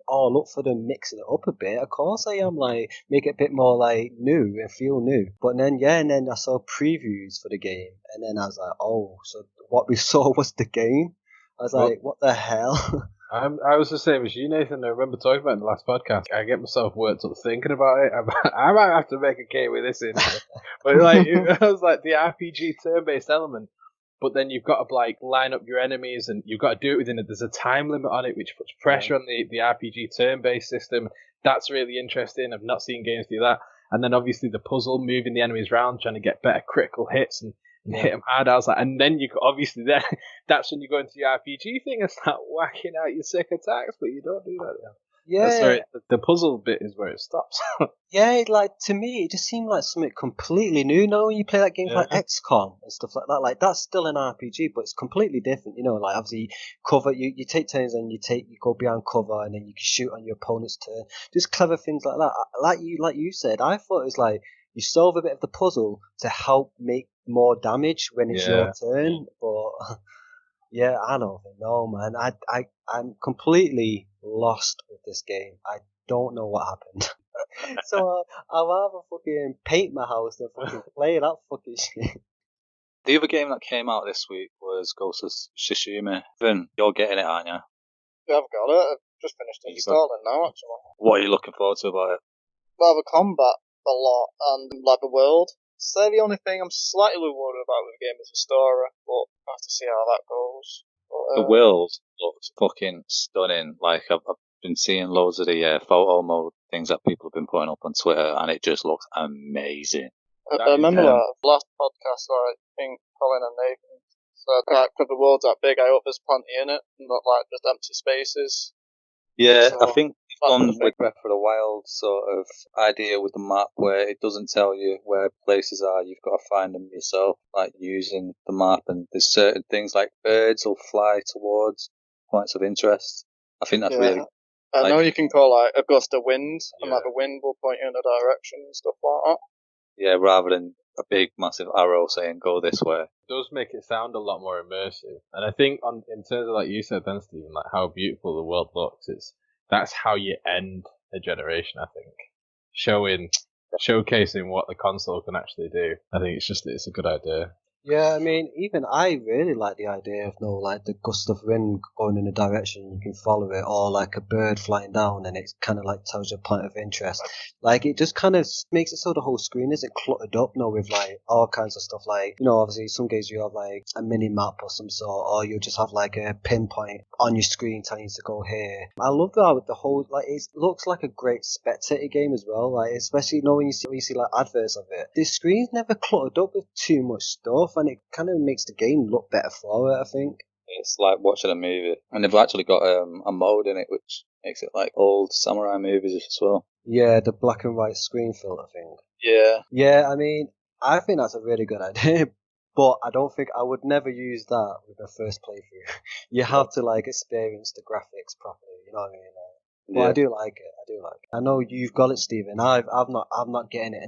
all up for them mixing it up a bit. Of course, I am. Like, make it a bit more like new and feel new. But then, and then I saw previews for the game, and then I was like, oh, so what we saw was the game. I was like, what the hell? I was the same as you, Nathan. I remember talking about it in the last podcast. I get myself worked up thinking about it. I might have to make a game with this in. But I was like, the RPG turn-based element but then you've got to like line up your enemies, and you've got to do it within there's a time limit on it, which puts pressure on the RPG turn-based system. That's really interesting. I've not seen games do that. And then obviously the puzzle, moving the enemies around, trying to get better critical hits and hit them hard. I was like, and then you obviously then that's when you go into the RPG thing and start whacking out your sick attacks, but you don't do that. Yeah, the puzzle bit is where it stops. yeah, like to me, it just seemed like something completely new. You know, when you play like games like XCOM and stuff like that, like that's still an RPG, but it's completely different. You know, like obviously cover, you take turns and you go behind cover, and then you can shoot on your opponent's turn. Just clever things like that. Like you said, I thought it was like you solve a bit of the puzzle to help make more damage when it's your turn, but. Yeah, I don't know, man. I'm completely lost with this game. I don't know what happened. So I'd rather fucking paint my house than fucking play that fucking shit. The other game that came out this week was Ghosts of Tsushimi. Vin, you're getting it, aren't you? Yeah, I've got it. I've just finished installing now, actually. What are you looking forward to about it? Well, the combat a lot, and like the world. So the only thing I'm slightly worried about with the game is the story, but I have to see how that goes. But, The world looks fucking stunning. Like I've been seeing loads of the photo mode things that people have been putting up on Twitter, and it just looks amazing. I remember that last podcast, I think Colin and Nathan said, like, because the world's that big, I hope there's plenty in it, not like just empty spaces. Yeah, So, I think it's gone with Breath of the Wild sort of idea with the map where it doesn't tell you where places are, you've got to find them yourself, like using the map, and there's certain things like birds will fly towards points of interest. I think that's really... I know you can call like a gust of wind, and like the wind will point you in a direction and stuff like that. Yeah, rather than a big massive arrow saying go this way. It does make it sound a lot more immersive, and I think in terms of like you said then, Stephen, like how beautiful the world looks, that's how you end a generation. I think showcasing what the console can actually do. I think it's a good idea. Yeah, I mean, even I really like the idea of like the gust of wind going in a direction you can follow it, or like a bird flying down and it kind of like tells you a point of interest. Like it just kind of makes it so the whole screen isn't cluttered up, with like all kinds of stuff. Like obviously some games you have like a mini map or some sort, or you just have like a pinpoint on your screen telling you to go here. I love that with the whole it looks like a great spectator game as well. Like especially when you see like adverts of it, the screen's never cluttered up with too much stuff. And it kind of makes the game look better for it, I think. It's like watching a movie. And they've actually got a mode in it which makes it like old samurai movies as well. Yeah, the black and white screen filter thing. Yeah. Yeah, I mean, I think that's a really good idea. But I don't think I would never use that with a first playthrough. You have to like experience the graphics properly, you know what I mean? But I do like it. I know you've got it, Stephen. I'm not getting it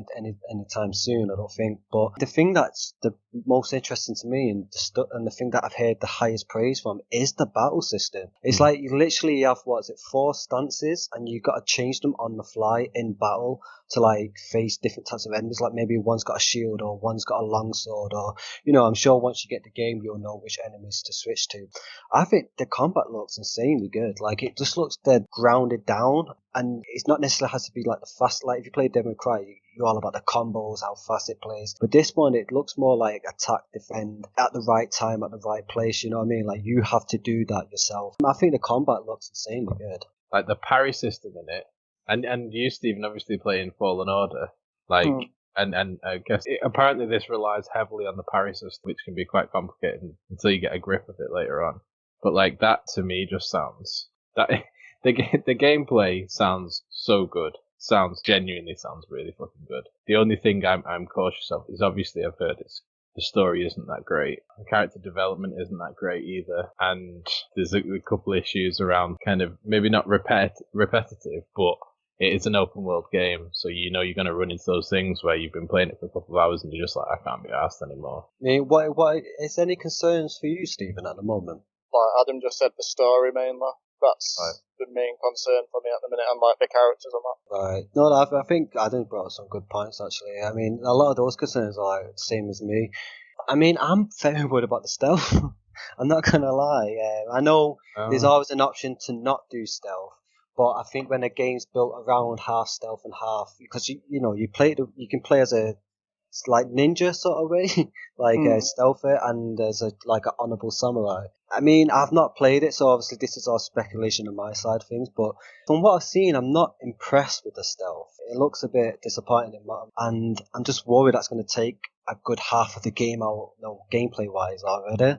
anytime soon, I don't think. But the thing that's the most interesting to me, and the thing that I've heard the highest praise from, is the battle system. It's like you literally have 4 stances, and you've got to change them on the fly in battle to like face different types of enemies. Like maybe one's got a shield, or one's got a longsword, or I'm sure once you get the game, you'll know which enemies to switch to. I think the combat looks insanely good. Like it just looks dead grounded down, and it's not necessarily has to be like the fast. Like if you play Devil May Cry, you're all about the combos, how fast it plays. But this one, it looks more like attack, defend at the right time, at the right place. You know what I mean? Like you have to do that yourself. I think the combat looks insanely good. Like the parry system in it, and you, Stephen, obviously playing Fallen Order, like. And I guess apparently this relies heavily on the parry system, which can be quite complicated until you get a grip of it later on. But like that to me just sounds that the gameplay sounds so good. Genuinely sounds really fucking good. The only thing I'm cautious of is obviously I've heard the story isn't that great. The character development isn't that great either, and there's a couple issues around kind of maybe not repetitive, but it is an open world game, so you're going to run into those things where you've been playing it for a couple of hours and you're just like, I can't be asked anymore. I mean, what is any concerns for you, Stephen, at the moment? Like Adam just said, the story mainly. That's the main concern for me at the minute, and like the characters and that. Right. No, I think Adam brought up some good points actually. I mean, a lot of those concerns are like the same as me. I mean, I'm very worried about the stealth. I'm not gonna lie. I know there's always an option to not do stealth. But I think when a game's built around half stealth and half, because you can play as a it's like ninja sort of way, like stealthy, and there's an honorable samurai. I mean, I've not played it, so obviously this is all speculation on my side of things, but from what I've seen, I'm not impressed with the stealth. It looks a bit disappointing, and I'm just worried that's going to take a good half of the game out, gameplay-wise already.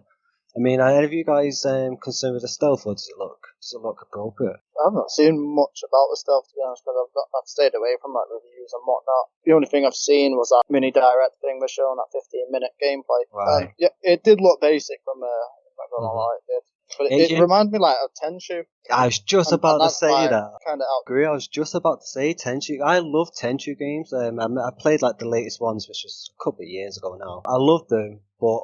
I mean, are any of you guys concerned with the stealth, or does it look appropriate? I've not seen much about the stealth, to be honest, because I've stayed away from reviews and whatnot. The only thing I've seen was that mini direct thing they're showing, that 15-minute gameplay. Right. Yeah, it did look basic from I'm not gonna lie, it did. But it reminded me of Tenchu. I was just about to say that. Kind of out. Agree. I was just about to say Tenchu. I love Tenchu games. I played the latest ones, which was a couple of years ago now. I love them, but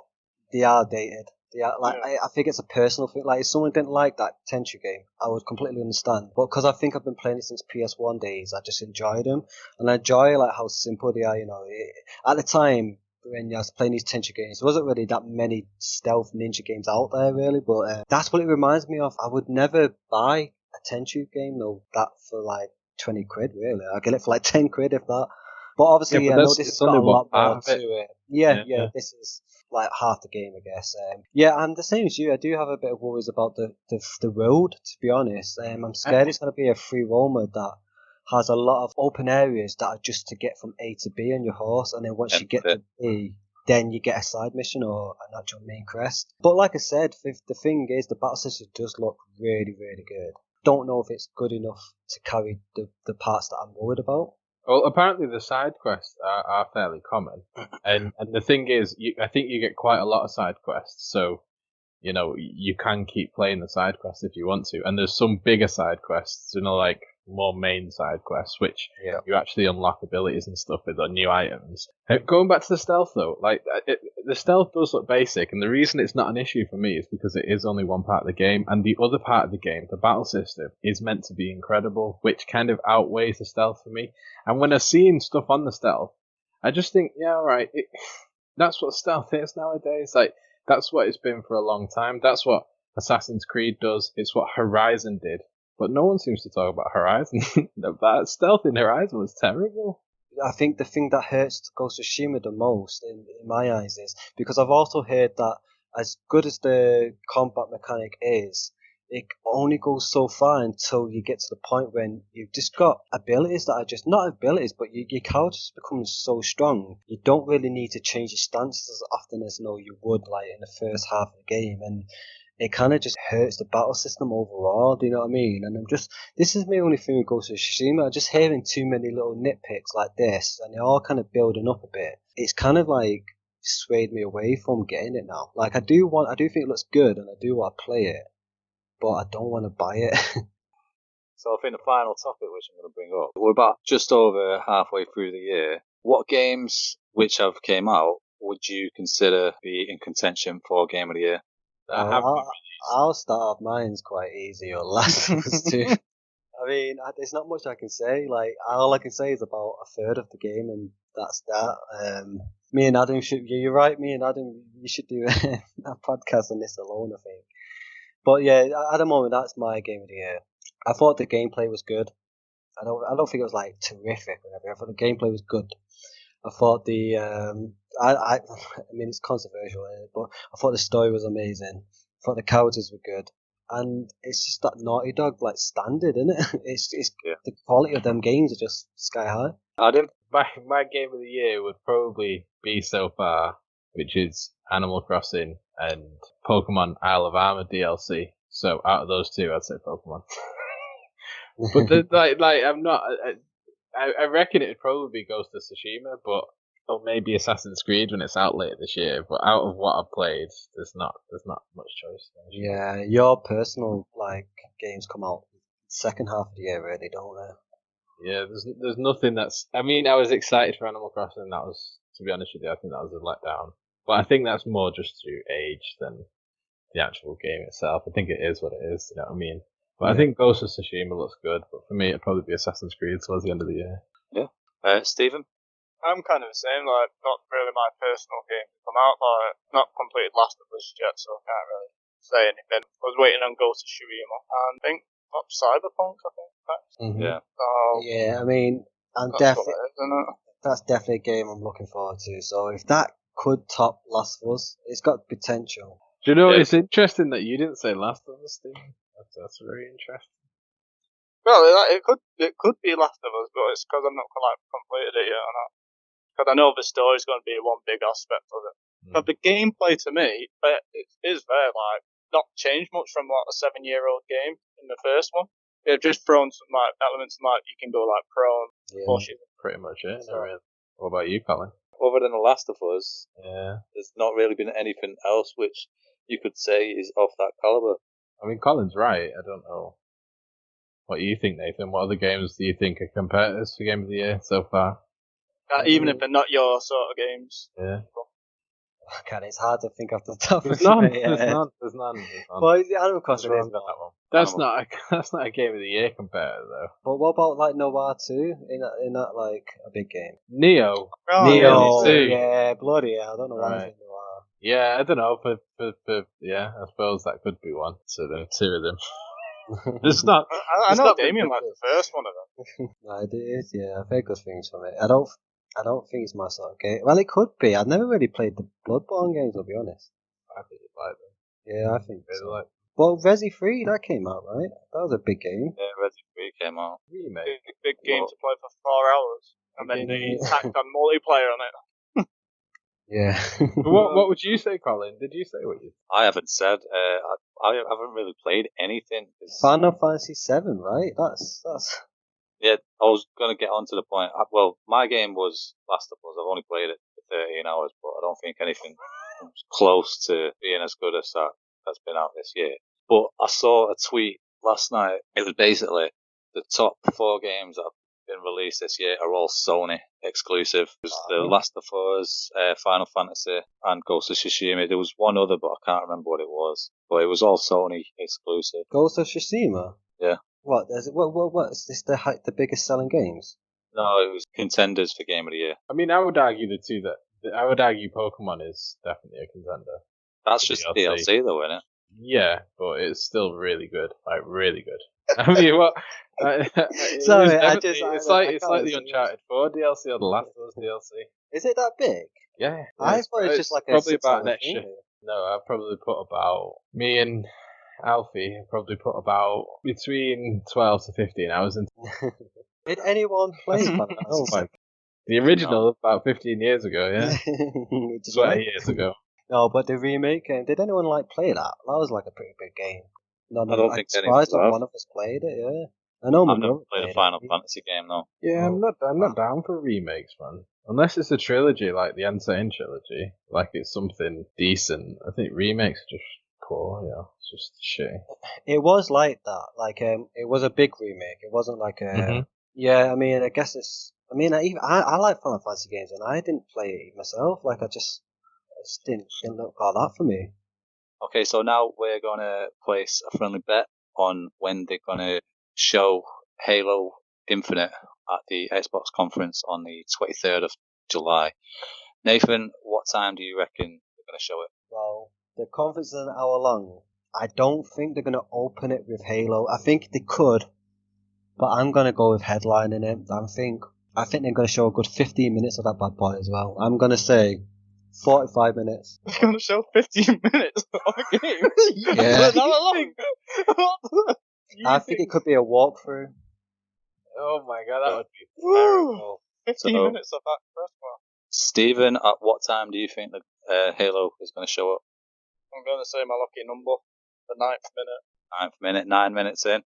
they are dated. Yeah, I think it's a personal thing. Like, if someone didn't like that Tenchu game, I would completely understand. But because I think I've been playing it since PS1 days, I just enjoy them, and I enjoy how simple they are. At the time when I was playing these Tenchu games, there wasn't really that many stealth ninja games out there, really. But that's what it reminds me of. I would never buy a Tenchu game though that for 20 quid. Really, I get it for 10 quid if that. But obviously, I know this has got a lot more to it. Yeah, this is half the game, I guess. I'm the same as you. I do have a bit of worries about the road, to be honest. I'm scared it's going to be a free roamer that has a lot of open areas that are just to get from A to B on your horse, and then once you get to B, then you get a side mission or an actual main quest. But like I said, the thing is, the battle system does look really, really good. Don't know if it's good enough to carry the parts that I'm worried about. Well, apparently the side quests are fairly common, and the thing is, I think you get quite a lot of side quests, so you can keep playing the side quests if you want to, and there's some bigger side quests, more main side quests, which you actually unlock abilities and stuff with, or new items. Going back to the stealth though, the stealth does look basic, and the reason it's not an issue for me is because it is only one part of the game, and the other part of the game, the battle system, is meant to be incredible, which kind of outweighs the stealth for me. And when I'm seeing stuff on the stealth, I just think, yeah, alright, that's what stealth is nowadays. That's what it's been for a long time. That's what Assassin's Creed does. It's what Horizon did. But no one seems to talk about Horizon. That stealth in Horizon was terrible. I think the thing that hurts Ghosts of Tsushima the most, in my eyes, is because I've also heard that as good as the combat mechanic is, it only goes so far until you get to the point when you've just got abilities that are just not abilities, but your character just becomes so strong. You don't really need to change your stances as often as you would in the first half of the game, and it kind of just hurts the battle system overall. Do you know what I mean? And this is my only thing with Ghost of Tsushima. I'm just hearing too many little nitpicks like this, and they're all kind of building up a bit. It's kind of swayed me away from getting it now. I do think it looks good, and I do want to play it, but I don't want to buy it. So I think the final topic which I'm going to bring up, we're about just over halfway through the year. What games which have came out would you consider be in contention for Game of the Year? I'll start off. Mine's quite easy, or Last of Us 2. I mean, there's not much I can say. All I can say is about a third of the game, and that's that. Me and Adam you're right, me and Adam, we should do a podcast on this alone, I think. But yeah, at the moment, that's my Game of the Year. I thought the gameplay was good. I don't think it was terrific or whatever. I thought the gameplay was good. I thought I mean, it's controversial, but I thought the story was amazing. I thought the characters were good, and it's just that Naughty Dog standard, isn't it? It's the quality of them games are just sky high. Adam, my Game of the Year would probably be so far, which is Animal Crossing and Pokemon Isle of Armor DLC. So out of those two, I'd say Pokemon. But I'm not. I reckon it'd probably be Ghost of Tsushima, or maybe Assassin's Creed when it's out later this year. But out of what I've played, there's not much choice. Yeah, your personal games come out second half of the year, really, don't they? Yeah, there's nothing that's. I mean, I was excited for Animal Crossing. That was, to be honest with you, I think that was a letdown. But I think that's more just through age than the actual game itself. I think it is what it is. You know what I mean? But I think Ghost of Tsushima looks good, but for me, it'd probably be Assassin's Creed towards the end of the year. Yeah. Stephen? I'm kind of the same, not really my personal game to come out, not completed Last of Us yet, so I can't really say anything. I was waiting on Ghost of Tsushima, and I think Cyberpunk, I think. Mm-hmm. Yeah. Yeah, I mean, I'm definitely. that's definitely a game I'm looking forward to. So if that could top Last of Us, it's got potential. Do you know, it's interesting that you didn't say Last of Us, Steve. That's very interesting. Well, it could be Last of Us, but it's because I'm not completed it yet, because I know the story's going to be one big aspect of it. But the gameplay to me, it is very not changed much from a 7-year-old game in the first one. They've just thrown some elements you can go prone, bushes. Pretty much it. So. What about you, Colin? Other than The Last of Us, there's not really been anything else which you could say is of that caliber. I mean, Colin's right. I don't know what you think, Nathan. What other games do you think are competitors for Game of the Year so far? Even if they're not your sort of games. Yeah. God, it's hard to think off the top There's of none. my head. There's none. Well, Animal Crossing is that one. That's not a Game of the Year competitor though. But what about Noir 2? In that a big game? Neo. Neo. Yeah, bloody hell. I don't know why I think Noir. Yeah, I don't know. I suppose that could be one. So there are two of them. It's not. I know Damien liked the first one of them. No, it is. Yeah, I've heard good things from it. I don't think it's my sort of game. Well, it could be. I've never really played the Bloodborne games, I'll be honest. I think you like them. Yeah, I think really so. like them. Well, Resi 3, that came out, right? That was a big game. Yeah, Resi 3 came out. Remake. Big game to play for 4 hours. And then they tacked on multiplayer on it. Yeah. What would you say, Colin? Did you say what you? I haven't said. I haven't really played anything. Final Fantasy 7, right? That's. Yeah, I was going to get on to the point. Well, my game was Last of Us. I've only played it for 13 hours, but I don't think anything close to being as good as that's been out this year. But I saw a tweet last night. It was basically the top 4 games that have been released this year are all Sony exclusive. It was The Last of Us, Final Fantasy, and Ghosts of Tsushima. There was one other, but I can't remember what it was. But it was all Sony exclusive. Ghosts of Tsushima? Yeah. What is this the biggest selling games? No, it was contenders for Game of the Year. I mean, I would argue I would argue Pokemon is definitely a contender. That's just DLC though, isn't it? Yeah, but it's still really good. Really good. I mean, what? Sorry, it's like the Uncharted 4 DLC or the Last of Us DLC. Is it that big? Yeah. I thought it was just probably about an extra. No, I've probably put about me and Alfie probably put about between 12 to 15 hours into. Did anyone play Final Fantasy? The original about 15 years ago, yeah. 20 years ago. No, but the remake, did anyone play that? That was a pretty big game. I don't think anyone. One of us played it, yeah. I know I've never played a Final Fantasy game though. Yeah, I'm not down for remakes, man. Unless it's a trilogy like the Insane trilogy, like it's something decent. I think remakes are just poor, it's just shitty. It was like that. It was a big remake. It wasn't like a. Mm-hmm. Yeah, I mean, I guess it's. I mean, I like Final Fantasy games, and I didn't play it myself. I just didn't look all that for me. Okay, so now we're gonna place a friendly bet on when they're gonna show Halo Infinite at the Xbox conference on the 23rd of July. Nathan, what time do you reckon they're gonna show it? Well, the conference is an hour long. I don't think they're gonna open it with Halo. I think they could, but I'm gonna go with headlining it. I think they're gonna show a good 15 minutes of that bad boy as well. I'm gonna say 45 minutes. They're gonna show 15 minutes of a game? Yeah. An hour long? I think it could be a walkthrough. Oh my god, that would be terrible. 15 minutes of that first one. Stephen, at what time do you think that Halo is going to show up? I'm going to say my lucky number, the 9th minute. 9th minute, 9 minutes in.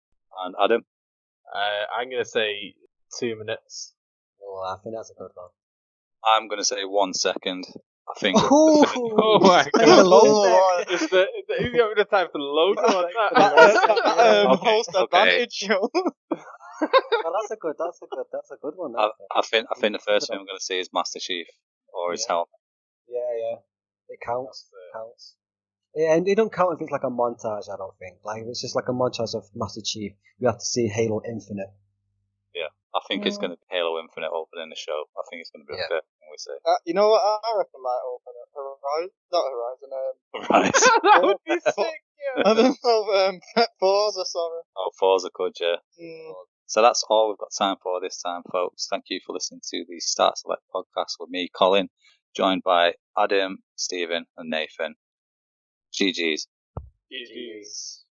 And Adam? I'm going to say 2 minutes. Oh, I think that's a good one. I'm going to say 1 second. I think. Oh my god! Is the you got the time to load on that? Host advantage. Well, that's a good one. I think the first thing I'm going to see is Master Chief or his helmet. Yeah, it counts. Yeah, and it don't count if it's like a montage. I don't think. If it's just like a montage of Master Chief, you have to see Halo Infinite. Yeah, I think it's going to be Halo Infinite opening the show. I think it's going to be okay. We say. You know what? I reckon might open it. Horizon. Horizon. That would be sick. Yeah. I don't know. Forza, sorry. Oh, Forza could, yeah. So that's all we've got time for this time, folks. Thank you for listening to the Start Select podcast with me, Colin, joined by Adam, Stephen, and Nathan. GG's. GG's.